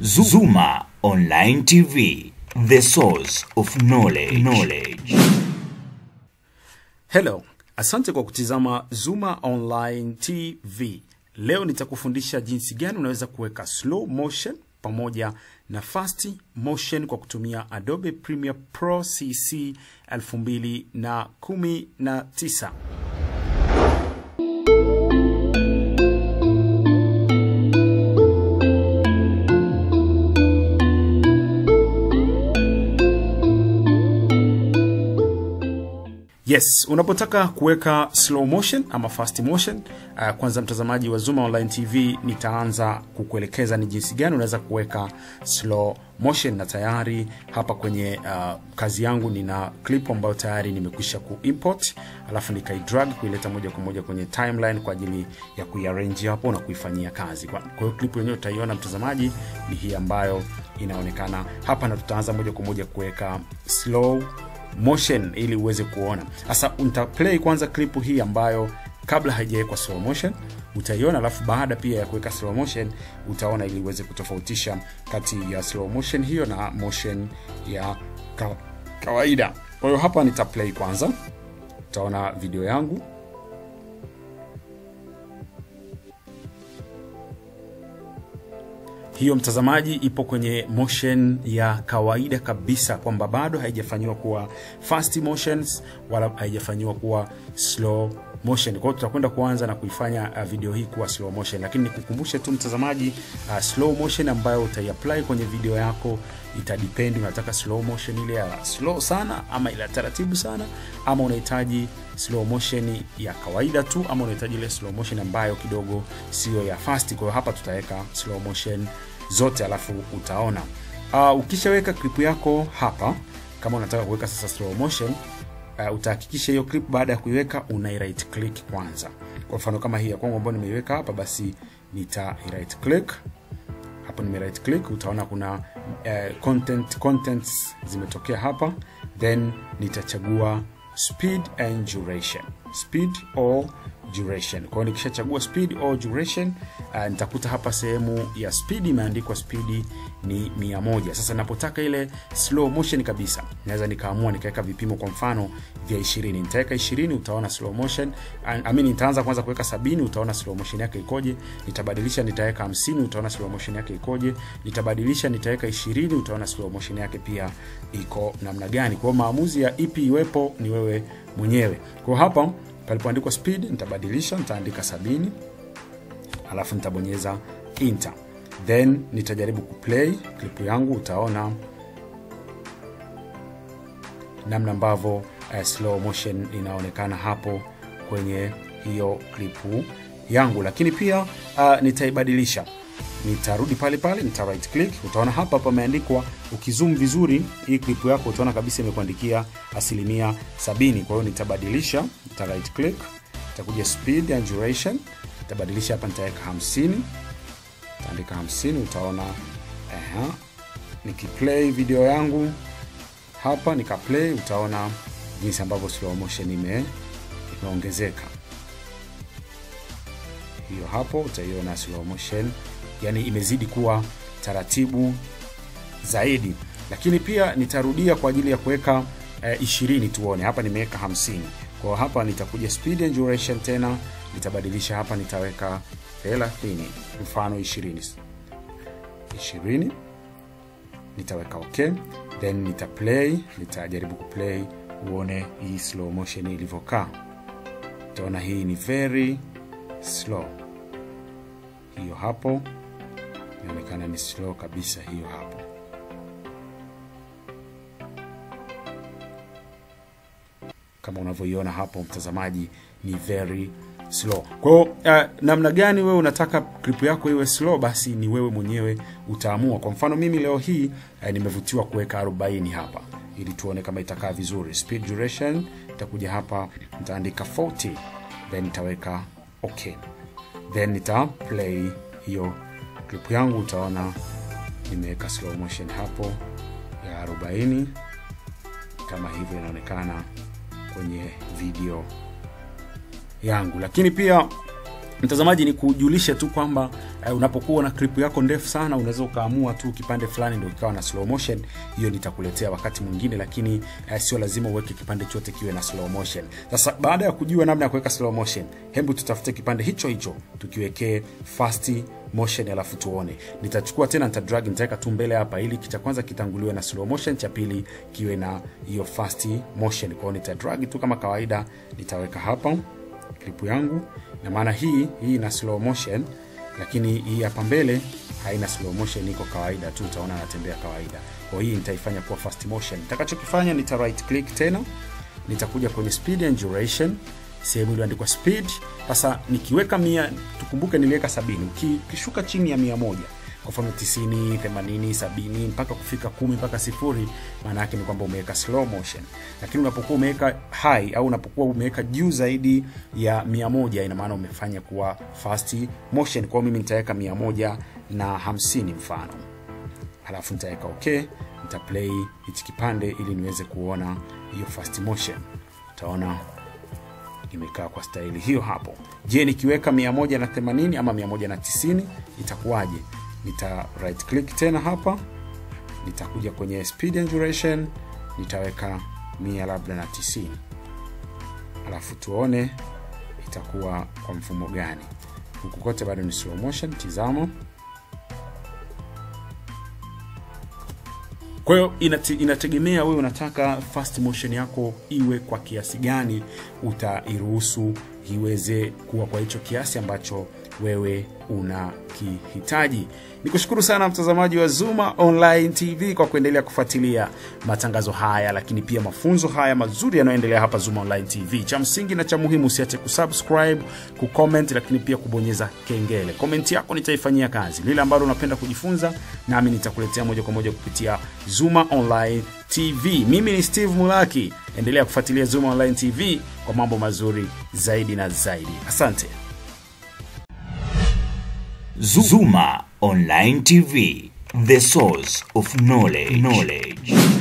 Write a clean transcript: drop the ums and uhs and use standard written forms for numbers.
Zuma Online TV, the source of knowledge. Hello, asante kwa kutizama Zuma Online TV. Leo nitakufundisha jinsi gani unaweza kuweka slow motion pamoja na fast motion kwa kutumia Adobe Premiere Pro CC 2019. Yes, unapotaka kuweka slow motion ama fast motion, kwanza mtazamaji wa Zuma Online TV, nitaanza kukuelekeza ni jinsi gani unaweza kuweka slow motion, na tayari hapa kwenye kazi yangu nina clip ambayo tayari nimekwisha kuimport, alafu nikaidrag kuileta moja kwa moja kwenye timeline kwa ajili ya kuiarrange hapo na kuifanyia kazi. Kwa hiyo clip yenyewe utaiona mtazamaji ni hii ambayo inaonekana hapa, na tutaanza moja kwa moja kuweka slow motion ili uweze kuona. Sasa nitaplay kwanza clip hii ambayo kabla haijawekwa slow motion utaiona, alafu baada pia ya kuweka slow motion utaona ili uweze kutofautisha kati ya slow motion hiyo na motion ya kawaida. Kwa hiyo hapa nitaplay kwanza, utaona video yangu. Hiyo mtazamaji ipo kwenye motion ya kawaida kabisa, kwamba bado haijafanywa kuwa fast motions wala haijafanywa kuwa slow motion. Kwa hiyo tutakwenda kuanza na kuifanya video hii kuwa slow motion, lakini nikukumbushe tu mtazamaji, slow motion ambayo utaiapply kwenye video yako itadepend unataka slow motion ile ya slow sana ama ile taratibu sana, ama unahitaji slow motion ya kawaida tu, ama unahitaji ile slow motion ambayo kidogo sio ya fast. Kwa hiyo hapa tutaweka slow motion zote, alafu utaona. Ukishaweka clip yako hapa, kama unataka kuweka sasa slow motion, utahakikisha hiyo clip baada ya kuiweka una right click kwanza. Kwa mfano kama hii ya kwangu ambayo nimeiweka hapa, basi nita right click. Hapo nime right click, utaona kuna contents zimetokea hapa, then nitachagua speed and duration. Speed or duration. Kwa hiyo nikishachagua speed or duration, nitakuta hapa sehemu ya speed imeandikwa speed ni 100. Sasa ninapotaka ile slow motion kabisa, naweza nikaamua nikaweka vipimo, kwa mfano vya 20. Nitaweka 20, utaona slow motion. Nitaanza kwanza kuweka 70, utaona slow motion yake ikoje. Nitabadilisha, nitaweka 50, utaona slow motion yake ikoje. Nitabadilisha, nitaweka 20, utaona slow motion yake pia iko namna gani. Kwa hiyo maamuzi ya ipi iwepo ni wewe mwenyewe. Kwa hapa palipoandikwa speed nitabadilisha, nitaandika 70, alafu nitabonyeza enter, then nitajaribu kuplay clip yangu. Utaona namna ambavyo slow motion inaonekana hapo kwenye hiyo clip yangu, lakini pia nitaibadilisha. Nitarudi pale pale, nita right click. Utaona hapa pameandikwa, ukizoom vizuri hii clip yako utaona kabisa imekuandikia 70%. Kwa hiyo nitabadilisha, nita right click, nitakuja speed and duration, nitabadilisha hapa, nitaweka 50, nitaandika 50. Utaona nikiplay video yangu hapa, nikaplay, utaona jinsi ambavyo slow motion imeongezeka. Hiyo hapo utaiona slow motion, yani imezidi kuwa taratibu zaidi. Lakini pia nitarudia kwa ajili ya kuweka 20 tuone. Hapa nimeweka 50. Kwa hapa nitakuja speed and duration tena, nitabadilisha hapa, nitaweka 30, mfano 20, nitaweka okay, then nitaplay, nitajaribu kuplay uone hii slow motion ilivyokaa. Utaona hii ni very slow. Hiyo hapo inaonekana ni slow kabisa, hiyo hapo. Kama unavyoiona hapo mtazamaji, ni very slow. Kwa hiyo namna gani wewe unataka clip yako iwe slow, basi ni wewe mwenyewe utaamua. Kwa mfano mimi leo hii nimevutiwa kuweka 40 hapa ili tuone kama itakaa vizuri. Speed duration, nitakuja hapa, nitaandika 40, then nitaweka okay, then nita play hiyo clip yangu. Utaona nimeweka slow motion hapo ya 40 kama hivyo inaonekana kwenye video yangu. Lakini pia mtazamaji, ni kujulisha tu kwamba Unapokuwa na clip yako ndefu sana, unaweza ukaamua tu kipande fulani ndio kikawa na slow motion. Hiyo nitakuletea wakati mwingine, lakini sio lazima uweke kipande chote kiwe na slow motion. Sasa baada ya kujua namna ya kuweka slow motion, hebu tutafute kipande hicho tukiwekee fast motion, alafu tuone. Nitachukua tena, nitadrag, nitaweka tu mbele hapa ili cha kwanza kitanguliwe na slow motion, cha pili kiwe na hiyo fast motion. Kwa hiyo nitadrag tu kama kawaida, nitaweka hapa clip yangu, na maana hii ina slow motion, lakini hii hapa mbele haina slow motion, iko kawaida tu, utaona anatembea kawaida. Kwa hiyo hii nitaifanya kuwa fast motion. Nitakachokifanya, nita right click tena, nitakuja kwenye speed and duration, sehemu iliyoandikwa speed. Sasa nikiweka 100, tukumbuke niliweka 70. Ukishuka chini ya 100, kwa mfano 90, 80, 70 mpaka kufika 10 mpaka 0, maana yake ni kwamba umeweka slow motion. Lakini unapokuwa umeweka high au unapokuwa umeweka juu zaidi ya 100, ina maana umefanya kuwa fast motion. Kwa mimi nitaweka 150 mfano. Halafu nitaweka okay, nita play hichi kipande ili niweze kuona hiyo fast motion. Utaona imekaa kwa style hiyo hapo. Je, nikiweka 180 ama 190 itakuwaje? Nita right click tena hapa, nitakuja kwenye speed and duration, nitaweka 190. Alafu tuone itakuwa kwa mfumo gani. Huku kote bado ni slow motion, tizama. Kwa hiyo inategemea wewe unataka fast motion yako iwe kwa kiasi gani, utairuhusu iweze kuwa kwa hicho kiasi ambacho wewe unakihitaji. Nikushukuru sana mtazamaji wa Zuma Online TV kwa kuendelea kufuatilia matangazo haya, lakini pia mafunzo haya mazuri yanayoendelea hapa Zuma Online TV. Cha msingi na cha muhimu, usiache kusubscribe, kucomment, lakini pia kubonyeza kengele. Comment yako nitaifanyia kazi. Lile ambalo unapenda kujifunza, nami nitakuletea moja kwa moja kupitia Zuma Online TV. Mimi ni Steve Mulaki. Endelea kufuatilia Zuma Online TV kwa mambo mazuri zaidi na zaidi. Asante. Zuma Online TV, the source of knowledge.